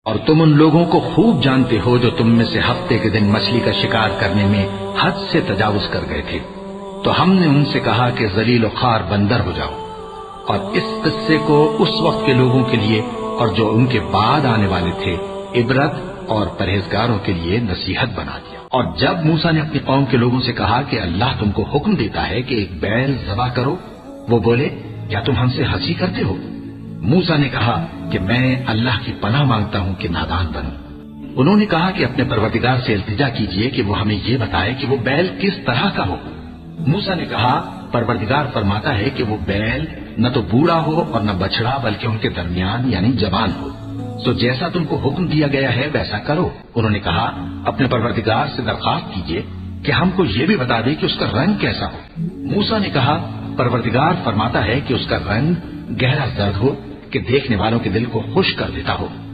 और तुम उन लोगों को खूब जानते हो जो तुम में से हफ्ते के दिन मछली का शिकार करने में हद से तजावुज कर गए थे, तो हमने उनसे कहा कि जलील ख्वार बंदर हो जाओ, और इस किस्से को उस वक्त के लोगों के लिए और जो उनके बाद आने वाले थे इबरत और परहेजगारों के लिए नसीहत बना दिया। और जब मूसा ने अपनी कौम के लोगों से कहा कि अल्लाह तुमको हुक्म देता है कि एक बैल ज़बह करो, वो बोले, क्या तुम हमसे हंसी करते हो? मूसा ने कहा कि मैं अल्लाह की पनाह मांगता हूं कि नादान बनूं। उन्होंने कहा कि अपने परवरदिगार से इल्तिजा कीजिए कि वो हमें ये बताए कि वो बैल किस तरह का हो। मूसा ने कहा, परवरदिगार फरमाता है कि वो बैल न तो बूढ़ा हो और न बछड़ा, बल्कि उनके दरमियान यानी जवान हो। तो जैसा तुमको हुक्म दिया गया है वैसा करो। उन्होंने कहा, अपने परवरदिगार से दरखास्त कीजिए कि हमको ये भी बता दे कि उसका रंग कैसा हो। मूसा ने कहा, परवरदिगार फरमाता है कि उसका रंग गहरा जर्द हो कि देखने वालों के दिल को खुश कर देता हो।